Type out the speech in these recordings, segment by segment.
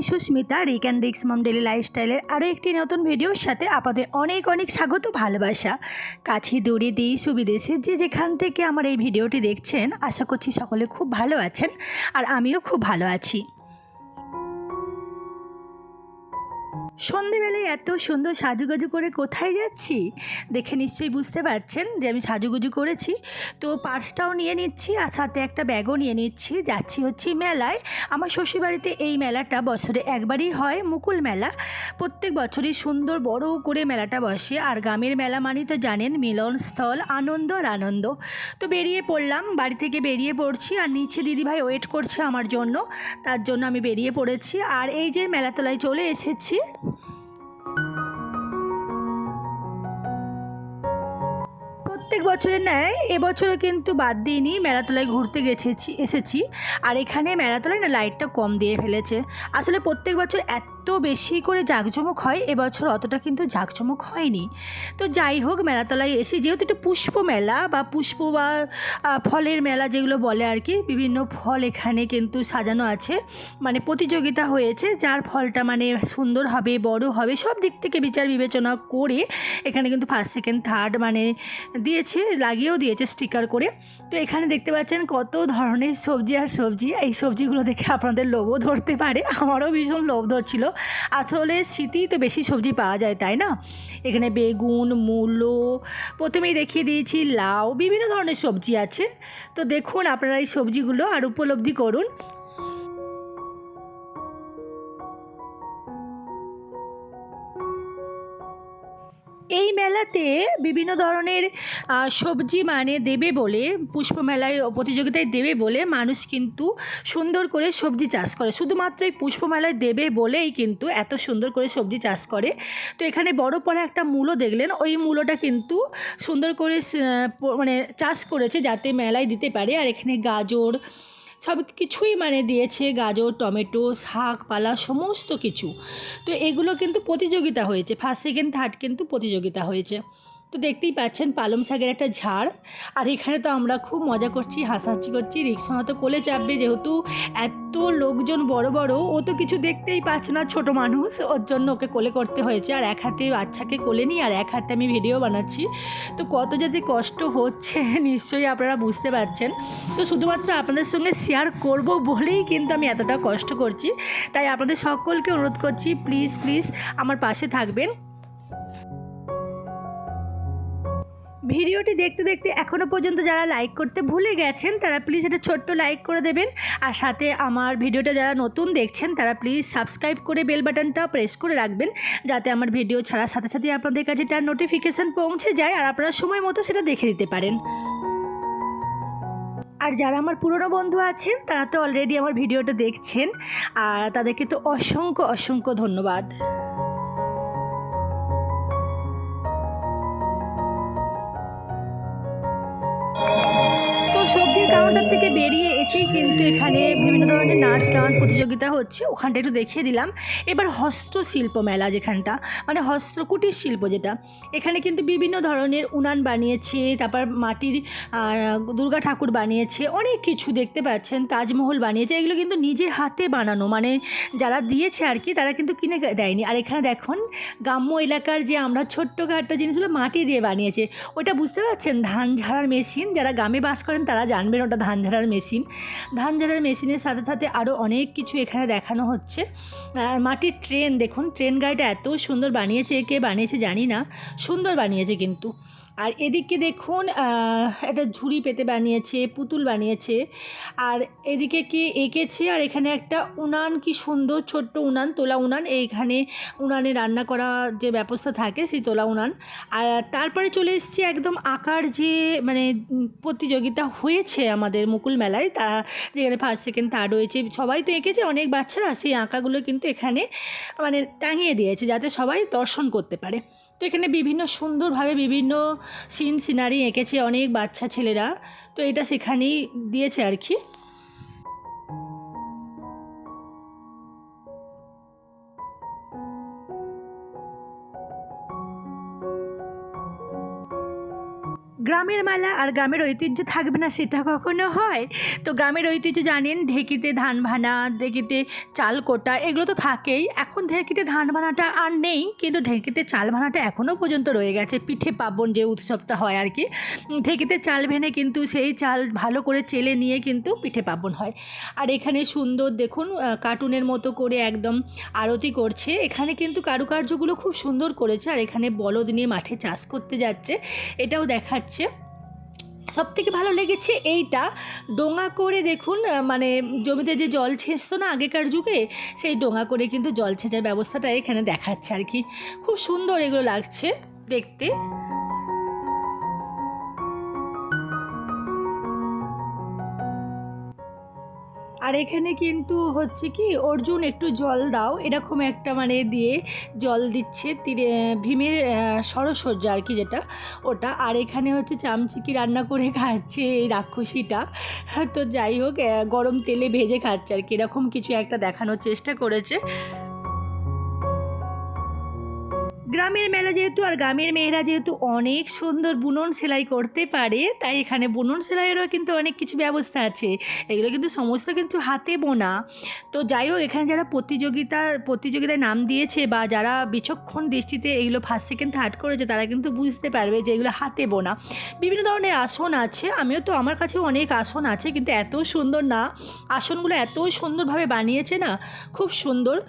আমি সুস্মিতা, রিক অ্যান্ড রিক্স মম ডেলি লাইফস্টাইলের আরও একটি নতুন ভিডিওর সাথে আপনাদের অনেক অনেক স্বাগত, ভালোবাসা। কাছে দূরে দেশ ও বিদেশে যে যেখান থেকে আমার এই ভিডিওটি দেখছেন, আশা করছি সকলে খুব ভালো আছেন আর আমিও খুব ভালো আছি। সন্ধেবেলায় এত সুন্দর সাজুগুজু করে কোথায় যাচ্ছি দেখে নিশ্চয়ই বুঝতে পারছেন যে আমি সাজুগুজু করেছি। তো পার্সটাও নিয়ে নিচ্ছি আর সাথে একটা ব্যাগও নিয়ে নিচ্ছি। যাচ্ছি হচ্ছে মেলায়। আমার শ্বশুরবাড়িতে এই মেলাটা বছরে একবারই হয়, মুকুল মেলা। প্রত্যেক বছরই সুন্দর বড় করে মেলাটা বসে। আর গ্রামের মেলা মানে তো জানেন, মিলনস্থল, আনন্দ আর আনন্দ। তো বেরিয়ে পড়লাম, বাড়ি থেকে বেরিয়ে পড়ছি আর নিচে দিদিভাই ওয়েট করছে আমার জন্য, তার জন্য আমি বেরিয়ে পড়েছি। আর এই যে মেলাতলায় চলে এসেছি। প্রত্যেক বছরের ন্যায় এবছরও কিন্তু বাদ দিইনি, মেলাতলায় ঘুরতে এসেছি। আর এখানে মেলাতলায় না লাইটটা কম দিয়ে ফেলেছে। আসলে প্রত্যেক বছর এত বেশি করে জাঁকজমক হয়, এবছর অতটা কিন্তু জাঁকজমক হয়নি। তো যাই হোক, মেলাতলায় এসে যেহেতু একটা পুষ্প মেলা বা ফলের মেলা যেগুলো বলে আর কি, বিভিন্ন ফল এখানে কিন্তু সাজানো আছে, মানে প্রতিযোগিতা হয়েছে যার ফলটা মানে সুন্দর হবে, বড় হবে, সব দিক থেকে বিচার বিবেচনা করে এখানে কিন্তু ফার্স্ট সেকেন্ড থার্ড মানে লাগিয়েও দিয়েছে স্টিকার করে। তো এখানে দেখতে পাচ্ছেন কত ধরনের সবজি আর সবজি। এই সবজিগুলো দেখে আপনাদের লোভও ধরতে পারে, আমারও ভীষণ লোভ ধরছিল। আসলে শীতেই তো বেশি সবজি পাওয়া যায়, তাই না? এখানে বেগুন, মূলো, প্রথমেই দেখিয়ে দিয়েছি লাউ, বিভিন্ন ধরনের সবজি আছে। তো দেখুন আপনারা এই সবজিগুলো আর উপলব্ধি করুন। এই মেলাতে বিভিন্ন ধরনের সবজি মানে দেবে বলে, পুষ্পমেলায় প্রতিযোগিতায় দেবে বলে মানুষ কিন্তু সুন্দর করে সবজি চাষ করে। শুধুমাত্র এই পুষ্পমেলায় দেবে বলেই কিন্তু এত সুন্দর করে সবজি চাষ করে। তো এখানে বড় পড়ে একটা মূলো দেখলেন, ওই মূলোটা কিন্তু সুন্দর করে মানে চাষ করেছে যাতে মেলায় দিতে পারে। আর এখানে গাজর সব কিছুই মানে দিয়েছে, গাজর, টমেটো, শাকপালা সমস্ত কিছু। তো এগুলো কিন্তু প্রতিযোগিতা হয়েছে, ফার্স্ট সেকেন্ড থার্ড কিন্তু প্রতিযোগিতা হয়েছে। তো দেখতেই পাচ্ছেন পালং শাকের একটা ঝাড়। আর এখানে তো আমরা খুব মজা করছি, হাসাহাসি করছি। রিক্সা তো কোলে চাপবে, যেহেতু এত লোকজন বড় বড়, ও তো কিছু দেখতেই পাচ্ছে না, ছোট মানুষ, ওর জন্য ওকে কোলে করতে হয়েছে। আর এক হাতে বাচ্চাকে কোলে নিই আর এক হাতে আমি ভিডিও বানাচ্ছি। তো কত যে কষ্ট হচ্ছে নিশ্চয়ই আপনারা বুঝতে পারছেন। তো শুধুমাত্র আপনাদের সঙ্গে শেয়ার করব বলেই কিন্তু আমি এতটা কষ্ট করছি। তাই আপনাদের সকলকে অনুরোধ করছি, প্লিজ প্লিজ আমার পাশে থাকবেন। ভিডিওটি দেখতে দেখতে এখনও পর্যন্ত যারা লাইক করতে ভুলে গেছেন তারা প্লিজ একটা ছোট্ট লাইক করে দেবেন। আর সাথে আমার ভিডিওটা যারা নতুন দেখছেন তারা প্লিজ সাবস্ক্রাইব করে বেল বাটনটা প্রেস করে রাখবেন, যাতে আমার ভিডিও ছাড়ার সাথে সাথে আপনাদের কাছে তার নোটিফিকেশান পৌঁছে যায় আর আপনারা সময় মতো সেটা দেখে দিতে পারেন। আর যারা আমার পুরনো বন্ধু আছেন তারা তো অলরেডি আমার ভিডিওটা দেখছেন, আর তাদেরকে তো অসংখ্য অসংখ্য ধন্যবাদ। তো সবজির কাউন্টার থেকে বেরিয়ে এসেই কিন্তু এখানে বিভিন্ন ধরনের নাচ গান প্রতিযোগিতা হচ্ছে, ওখানটা একটু দেখিয়ে দিলাম। এবার হস্তশিল্প মেলা, যেখানটা মানে কুটির শিল্প, যেটা এখানে কিন্তু বিভিন্ন ধরনের উনান বানিয়েছে, তারপর মাটির দুর্গা ঠাকুর বানিয়েছে, অনেক কিছু দেখতে পাচ্ছেন, তাজমহল বানিয়েছে। এগুলো কিন্তু নিজে হাতে বানানো, মানে যারা দিয়েছে আর কি, তারা কিন্তু কিনে দেয়নি। আর এখানে দেখুন গ্রাম্য এলাকার যে আমরা ছোট্টখাট্টো জিনিসগুলো মাটি দিয়ে বানিয়েছে, ওটা বুঝতে পারছেন ধান ঝাড়ার মেশিন। যারা গ্রামে বাস করেন তারা জানবেন ওটা ধান ঝাড়ার মেশিন। ধান ঝাড়ার মেশিনের সাথে সাথে আরও অনেক কিছু এখানে দেখানো হচ্ছে। মাটির ট্রেন দেখুন, ট্রেন গাড়িটা এত সুন্দর বানিয়েছে, কে বানিয়েছে জানি না, সুন্দর বানিয়েছে কিন্তু। আর এদিকে দেখুন একটা ঝুড়ি পেতে বানিয়েছে, পুতুল বানিয়েছে। আর এদিকে কি এঁকেছে, আর এখানে একটা উনান, কি সুন্দর ছোট্ট উনান, তোলা উনান। এইখানে উনানে রান্না করা যে ব্যবস্থা থাকে, সেই তোলা উনান। আর তারপরে চলে এসেছি একদম আঁকার যে মানে প্রতিযোগিতা হয়েছে আমাদের মুকুল মেলায়, তারা যেখানে ফার্স্ট সেকেন্ড থার্ড হয়েছে, সবাই তো এঁকেছে, অনেক বাচ্চারা সেই আঁকাগুলো কিন্তু এখানে মানে টাঙিয়ে দিয়েছে যাতে সবাই দর্শন করতে পারে। তো এখানে বিভিন্ন সুন্দরভাবে বিভিন্ন সিনারি এঁকেছে অনেক বাচ্চা ছেলেরা, তো এটা সেখানেই দিয়েছে আর কি। গ্রামের মেলা আর গ্রামের ঐতিহ্য থাকবে না সেটা কখনো হয়? তো গ্রামের ঐতিহ্য জানেন, ঢেঁকিতে ধান ভানা, ঢেঁকিতে চাল কোটা, এগুলো তো থাকেই। এখন ঢেঁকিতে ধান ভানাটা আর নেই, কিন্তু ঢেঁকিতে চাল ভানাটা এখনও পর্যন্ত রয়ে গেছে। পিঠে পার্বণ যে উৎসবটা হয় আর কি, ঢেঁকিতে চাল ভেনে কিন্তু সেই চাল ভালো করে চেলে নিয়ে কিন্তু পিঠে পার্বণ হয়। আর এখানে সুন্দর দেখুন কার্টুনের মতো করে একদম আরতি করছে। এখানে কিন্তু কারুকার্যগুলো খুব সুন্দর করেছে। আর এখানে বলদ নিয়ে মাঠে চাষ করতে যাচ্ছে, এটাও দেখাচ্ছে। সবথেকে ভালো লেগেছে এইটা, ডোঙা করে দেখুন, মানে জমিতে যে জল ছেঁচতো না আগেকার যুগে, সেই ডোঙা করে কিন্তু জল ছেঁচার ব্যবস্থাটা এখানে দেখাচ্ছে আর কি। খুব সুন্দর এগুলো লাগছে দেখতে। আর এখানে কিন্তু হচ্ছে কি, অর্জুন একটু জল দাও এরকম একটা মানে দিয়ে জল দিচ্ছে ভীমের সরসজ্জা আর কি যেটা, ওটা। আর এখানে হচ্ছে চামচিকি রান্না করে খাচ্ছে এই রাক্ষসীটা। তো যাই হোক, গরম তেলে ভেজে খাচ্ছে আর কি, এরকম কিছু একটা দেখানোর চেষ্টা করেছে। গ্রামের মেলা যেহেতু, আর গ্রামের মেয়েরা যেহেতু অনেক সুন্দর বুনন সেলাই করতে পারে, তাই এখানে বুনন সেলাইয়েরও কিন্তু অনেক কিছু ব্যবস্থা আছে। এগুলো কিন্তু সমস্ত কিন্তু হাতে বোনা। তো যাই হোক, এখানে যারা প্রতিযোগিতায় নাম দিয়েছে বা যারা বিচক্ষণ দৃষ্টিতে এগুলো ফার্স্ট সেকেন্ড থার্ড করেছে, তারা কিন্তু বুঝতে পারবে যে এগুলো হাতে বোনা। বিভিন্ন ধরনের আসন আছে, আমার কাছেও অনেক আসন আছে, কিন্তু এত সুন্দর না, আসনগুলো এত সুন্দরভাবে বানিয়েছে না, খুব সুন্দর।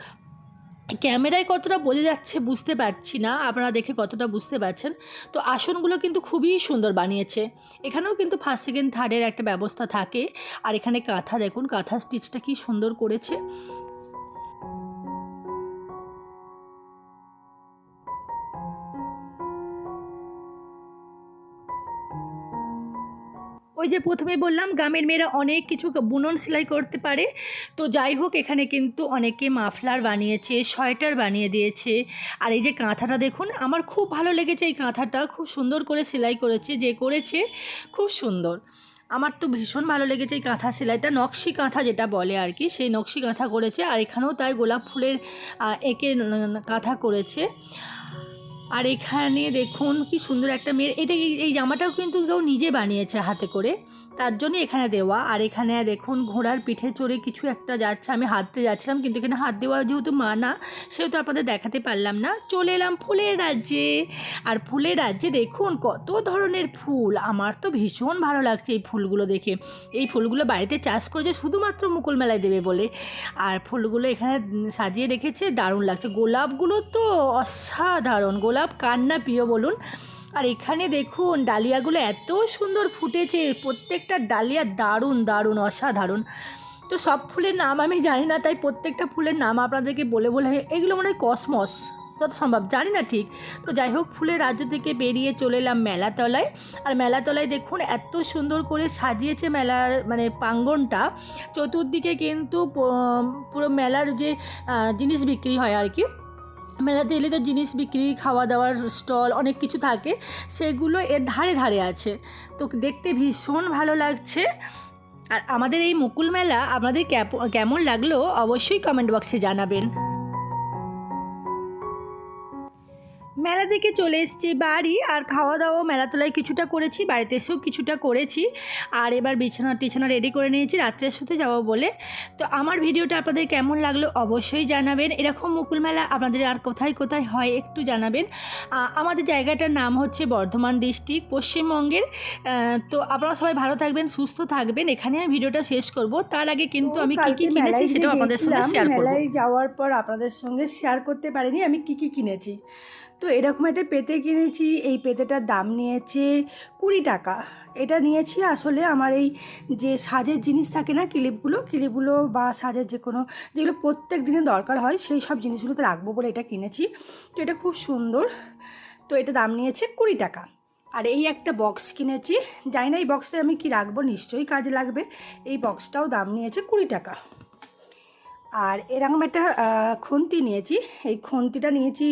ক্যামেরায় কতটা বোঝা যাচ্ছে বুঝতে পারছি না, আপনারা দেখে কতটা বুঝতে পারছেন। তো আসনগুলো কিন্তু খুবই সুন্দর বানিয়েছে। এখানেও কিন্তু ফার্স্ট সেকেন্ড থার্ডের একটা ব্যবস্থা থাকে। আর এখানে কাঁথা দেখুন, কাঁথা স্টিচটা কি সুন্দর করেছে। ওই যে প্রথমে বললাম গ্রামের মেয়েরা অনেক কিছু বুনন সেলাই করতে পারে। তো যাই হোক, এখানে কিন্তু অনেকে মাফলার বানিয়েছে, সোয়েটার বানিয়ে দিয়েছে। আর এই যে কাঁথাটা দেখুন, আমার খুব ভালো লেগেছে এই কাঁথাটা, খুব সুন্দর করে সেলাই করেছে যে করেছে, খুব সুন্দর। আমার তো ভীষণ ভালো লেগেছে এই কাঁথা সেলাইটা, নকশি কাঁথা যেটা বলে আর কি, সেই নকশি কাঁথা করেছে। আর এখানেও তাই গোলাপ ফুলের এঁকে কাঁথা করেছে। আর এখানে দেখুন কি সুন্দর একটা মেয়ে, এই জামাটাও কিন্তু কেউ নিজে বানিয়েছে হাতে করে, তার জন্য এখানে দেওয়া। আর এখানে দেখুন ঘোড়ার পিঠে চড়ে কিছু একটা যাচ্ছে, আমি হাত দিয়ে যাচ্ছিলাম, কিন্তু এখানে হাত দেওয়া যেহেতু মানা, সেহেতু আপনাদের দেখাতে পারলাম না। চলে এলাম ফুলের রাজ্যে। আর ফুলের রাজ্যে দেখুন কত ধরনের ফুল, আমার তো ভীষণ ভালো লাগছে এই ফুলগুলো দেখে। এই ফুলগুলো বাড়িতে চাষ করেছে শুধুমাত্র মুকুল মেলায় দেবে বলে। আর ফুলগুলো এখানে সাজিয়ে রেখেছে, দারুণ লাগছে। গোলাপগুলো তো অসাধারণ, গোলাপ কার না প্রিয় বলুন। আর এখানে দেখুন ডালিয়াগুলো এত সুন্দর ফুটেছে, প্রত্যেকটা ডালিয়া দারুণ দারুণ অসাধারণ। তো সব ফুলের নাম আমি জানি না, তাই প্রত্যেকটা ফুলের নাম আপনাদেরকে বলে এগুলো মনে হয় কসমস, যত সম্ভব জানি না ঠিক। তো যাই হোক, ফুলের রাজ্য থেকে বেরিয়ে চলে এলাম মেলাতলায়। আর মেলাতলায় দেখুন এত সুন্দর করে সাজিয়েছে মেলার মানে প্রাঙ্গণটা। চতুর্দিকে কিন্তু পুরো মেলার যে জিনিস বিক্রি হয় আর কি, মেলাতে এলে তো জিনিস বিক্রি, খাওয়া দাওয়ার স্টল অনেক কিছু থাকে, সেগুলো এর ধারে ধারে আছে। তো দেখতে ভীষণ ভালো লাগছে। আর আমাদের এই মুকুল মেলা আপনাদের কেমন লাগলো অবশ্যই কমেন্ট বক্সে জানাবেন। মেলা থেকে চলে এসেছি বাড়ি, আর খাওয়া দাওয়া মেলাতলায় কিছুটা করেছি, বাড়িতে এসেও কিছুটা করেছি। আর এবার বিছানা রেডি করে নিয়েছি রাত্রে শুতে যাব বলে। তো আমার ভিডিওটা আপনাদের কেমন লাগলো অবশ্যই জানাবেন। এরকম মুকুল মেলা আপনাদের আর কোথায় কোথায় হয় একটু জানাবেন। আমাদের জায়গাটার নাম হচ্ছে বর্ধমান ডিস্ট্রিক্ট, পশ্চিমবঙ্গের। তো আপনারা সবাই ভালো থাকবেন, সুস্থ থাকবেন। এখানে আমি ভিডিওটা শেষ করব, তার আগে কিন্তু আমি কী কী কিনেছি সেটাও আপনাদের সঙ্গে শেয়ার করব। মেলায় যাওয়ার পর আপনাদের সঙ্গে শেয়ার করতে পারিনি আমি কী কী কিনেছি। তো এরকম একটা পেতে কিনেছি, এই পেতেটার দাম নিয়েছে 20 টাকা। এটা নিয়েছি আসলে আমার এই যে সাজের জিনিস থাকে না, ক্লিপগুলো বা সাজের যে কোনো যেগুলো প্রত্যেক দিনে দরকার হয়, সেই সব জিনিসগুলোতে রাখবো বলে এটা কিনেছি। তো এটা খুব সুন্দর। তো এটা দাম নিয়েছে 20 টাকা। আর এই একটা বক্স কিনেছি, জানি না এই বক্সটা আমি কি রাখবো, নিশ্চয়ই কাজে লাগবে। এই বক্সটাও দাম নিয়েছে 20 টাকা। আর এরকম একটা খুন্তি নিয়েছি, এই খুন্তিটা নিয়েছি,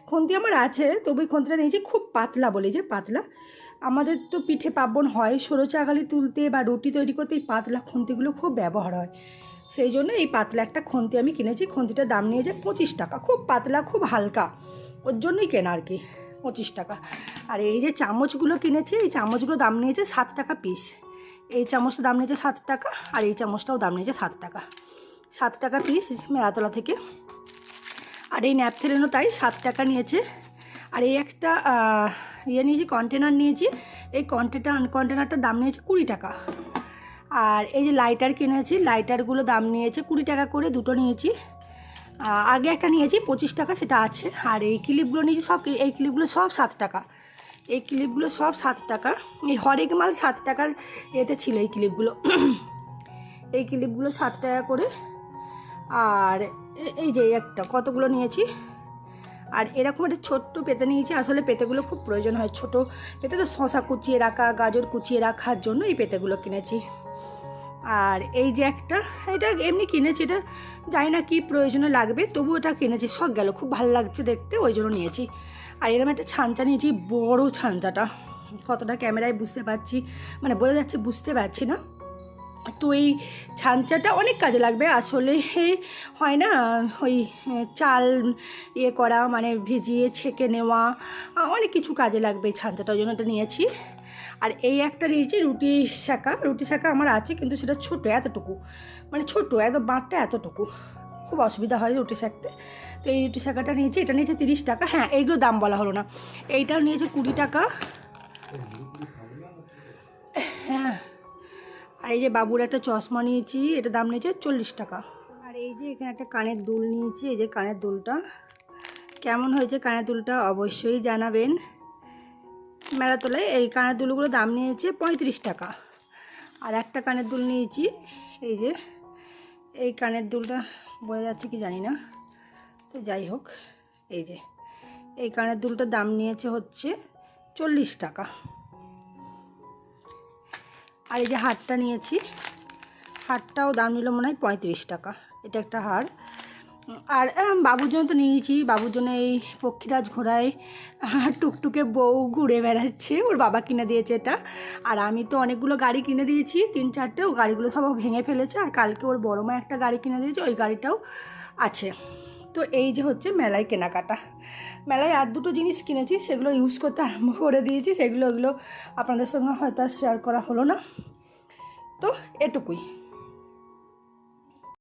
খুন্তি আমার আছে তবে এই খুন্তিটা নিয়েছি খুব পাতলা, বলি যে পাতলা। আমাদের তো পিঠে পার্বণ হয়, সরু চাগালি তুলতে বা রুটি তৈরি করতে এই পাতলা খুন্তিগুলো খুব ব্যবহার হয়, সেই জন্য এই পাতলা একটা খুন্তি আমি কিনেছি। খুন্তিটার দাম নিয়েছে 25 টাকা, খুব পাতলা খুব হালকা, ওর জন্যই কেনা আর কি, 25 টাকা। আর এই যে চামচগুলো কিনেছি, এই চামচগুলো দাম নিয়েছে 7 টাকা পিস। এই চামচটা দাম নিয়েছে 7 টাকা, আর এই চামচটাও দাম নিয়েছে 7 টাকা। 7 টাকা পিস মেলাতলা থেকে। আর এই ন্যাপথেলিনও তাই 7 টাকা নিয়েছে। আর এই একটা নিয়েছি, কন্টেনার নিয়েছি। এই কন্টেনারটার দাম নিয়েছে 20 টাকা। আর এই যে লাইটার কিনেছি, লাইটারগুলো দাম নিয়েছে 20 টাকা করে, দুটো নিয়েছি। আগে একটা নিয়েছি 25 টাকা, সেটা আছে। আর এই ক্লিপগুলো নিয়েছি সব, এই ক্লিপগুলো সব 7 টাকা। এই ক্লিপগুলো সব 7 টাকা। এই হরেক মাল 7 টাকার এতে ছিল এই ক্লিপগুলো। এই ক্লিপগুলো 7 টাকা করে। আর এই যে একটা কতগুলো নিয়েছি। আর এরকম একটা ছোট্ট পেতে নিয়েছি, আসলে পেতেগুলো খুব প্রয়োজন হয়। ছোট পেতে তো শশা কুচিয়ে রাখা, গাজর কুচিয়ে রাখার জন্য এই পেতেগুলো কিনেছি। আর এই যে একটা, এটা এমনি কিনেছি, এটা জানি না কী প্রয়োজনে লাগবে, তবু এটা কিনেছি। শখ গেল, খুব ভালো লাগছে দেখতে, ওই জন্য নিয়েছি। আর এরকম একটা ছাঁচা নিয়েছি, বড় ছাঁচাটা। কতটা ক্যামেরায় বুঝতে পারছি, মানে বোঝা যাচ্ছে বুঝতে পারছি না। তো এই ছাঁচাটা অনেক কাজে লাগবে আসলে। হয় না ওই চাল করা, মানে ভিজিয়ে ছেঁকে নেওয়া, অনেক কিছু কাজে লাগবে এই ছাঁচাটা, ওই জন্য এটা নিয়েছি। আর এই একটা নিয়েছি রুটি সেঁকা আমার আছে, কিন্তু সেটা ছোটো, এতটুকু, মানে ছোটো, একদম বাঁটটা এতটুকু, খুব অসুবিধা হয় রুটি সেঁকতে। তো এই রুটি সেঁকাটা নিয়েছি, এটা নিয়েছে 30 টাকা। হ্যাঁ, এইগুলো দাম বলা হলো না। এইটাও নিয়েছে 20 টাকা। হ্যাঁ, আর এই যে বাবুর একটা চশমা নিয়েছি, এটা দাম নিয়েছে 40 টাকা। আর এই যে এখানে একটা কানের দুল নিয়েছি, এই যে কানের দুলটা কেমন হয়েছে, কানের দুলটা অবশ্যই জানাবেন। মেলাতলায় এই কানের দুলগুলো দাম নিয়েছে 35 টাকা। আর একটা কানের দুল নিয়েছি, এই যে এই কানের দুলটা বোঝা যাচ্ছে কি জানি না, তো যাই হোক, এই যে এই কানের দুলটার দাম নিয়েছে হচ্ছে 40 টাকা। আর এই যে হারটা নিয়েছি, হারটাও দাম নিল মনে হয় 35 টাকা। এটা একটা হার। আর বাবুর জন্য তো নিয়েছি, বাবুর জন্য এই পক্ষীরাজ ঘোড়ায় টুকটুকে বউ ঘুরে বেড়াচ্ছে, ওর বাবা কিনে দিয়েছে এটা। আর আমি তো অনেকগুলো গাড়ি কিনে দিয়েছি, 3-4টে, ও গাড়িগুলো সব ভেঙে ফেলেছে। আর কালকে ওর বড় মা একটা গাড়ি কিনে দিয়েছে, ওই গাড়িটাও আছে। তো এই যে হচ্ছে মেলায় কেনাকাটা। মেলায় আর দুটো জিনিস কিনেছি, সেগুলো ইউজ করতে আরম্ভ করে দিয়েছি, ওগুলো আপনাদের সঙ্গে হয়তো আর শেয়ার করা হলো না। তো এটুকুই।